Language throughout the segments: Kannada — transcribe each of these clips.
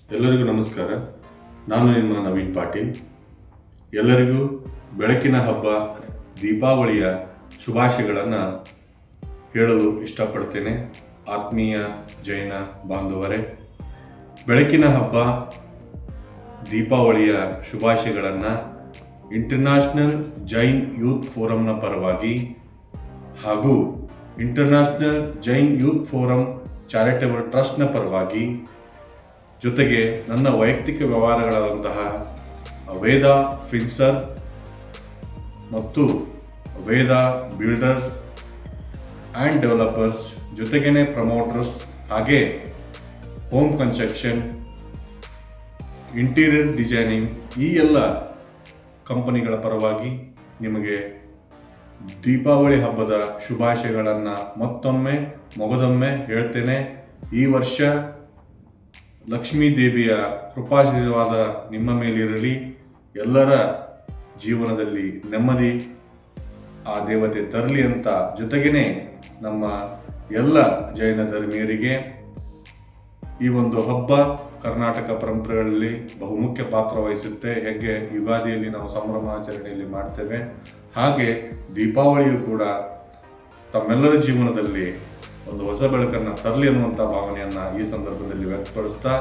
ಎಲ್ಲರಿಗೂ ನಮಸ್ಕಾರ. ನಾನು ನಿಮ್ಮ ನವೀನ್ ಪಾಟೀಲ್. ಎಲ್ಲರಿಗೂ ಬೆಳಕಿನ ಹಬ್ಬ ದೀಪಾವಳಿಯ ಶುಭಾಶಯಗಳನ್ನು ಹೇಳಲು ಇಷ್ಟಪಡ್ತೇನೆ. ಆತ್ಮೀಯ ಜೈನ ಬಾಂಧವರೇ, ಬೆಳಕಿನ ಹಬ್ಬ ದೀಪಾವಳಿಯ ಶುಭಾಶಯಗಳನ್ನು ಇಂಟರ್ನ್ಯಾಷನಲ್ ಜೈನ್ ಯೂತ್ ಫೋರಂನ ಪರವಾಗಿ ಹಾಗೂ international Jain youth forum charitable ಟ್ರಸ್ಟ್ನ ಪರವಾಗಿ, ಜೊತೆಗೆ ನನ್ನ ವೈಯಕ್ತಿಕ ವ್ಯವಹಾರಗಳಾದಂತಹ ವೇದ ಫಿನ್ಸರ್ ಮತ್ತು ವೇದ ಬಿಲ್ಡರ್ಸ್ ಆ್ಯಂಡ್ ಡೆವಲಪರ್ಸ್, ಜೊತೆಗೇನೆ ಪ್ರಮೋಟರ್ಸ್, ಹಾಗೆ ಹೋಮ್ ಕನ್ಸ್ಟ್ರಕ್ಷನ್, ಇಂಟೀರಿಯರ್ ಡಿಸೈನಿಂಗ್, ಈ ಎಲ್ಲ ಕಂಪನಿಗಳ ಪರವಾಗಿ ನಿಮಗೆ ದೀಪಾವಳಿ ಹಬ್ಬದ ಶುಭಾಶಯಗಳನ್ನು ಮತ್ತೊಮ್ಮೆ ಮೊಗದೊಮ್ಮೆ ಹೇಳ್ತೇನೆ. ಈ ವರ್ಷ ಲಕ್ಷ್ಮೀ ದೇವಿಯ ಕೃಪಾಶೀರ್ವಾದ ನಿಮ್ಮ ಮೇಲಿರಲಿ. ಎಲ್ಲರ ಜೀವನದಲ್ಲಿ ನೆಮ್ಮದಿ ಆ ದೇವತೆ ತರಲಿ ಅಂತ, ಜೊತೆಗೇನೆ ನಮ್ಮ ಎಲ್ಲ ಜೈನ ಧರ್ಮೀಯರಿಗೆ ಈ ಒಂದು ಹಬ್ಬ ಕರ್ನಾಟಕ ಪರಂಪರೆಗಳಲ್ಲಿ ಬಹುಮುಖ್ಯ ಪಾತ್ರ ವಹಿಸುತ್ತೆ. ಹೇಗೆ ಯುಗಾದಿಯಲ್ಲಿ ನಾವು ಸಂಭ್ರಮಾಚರಣೆಯಲ್ಲಿ ಮಾಡ್ತೇವೆ, ಹಾಗೆ ದೀಪಾವಳಿಯು ಕೂಡ ತಮ್ಮೆಲ್ಲರ ಜೀವನದಲ್ಲಿ ಒಂದು ಹೊಸ ಬೆಳಕನ್ನು ತರಲಿ ಅನ್ನುವಂಥ ಭಾವನೆಯನ್ನು ಈ ಸಂದರ್ಭದಲ್ಲಿ ವ್ಯಕ್ತಪಡಿಸ್ತಾ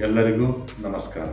ಎಲ್ಲರಿಗೂ ನಮಸ್ಕಾರ.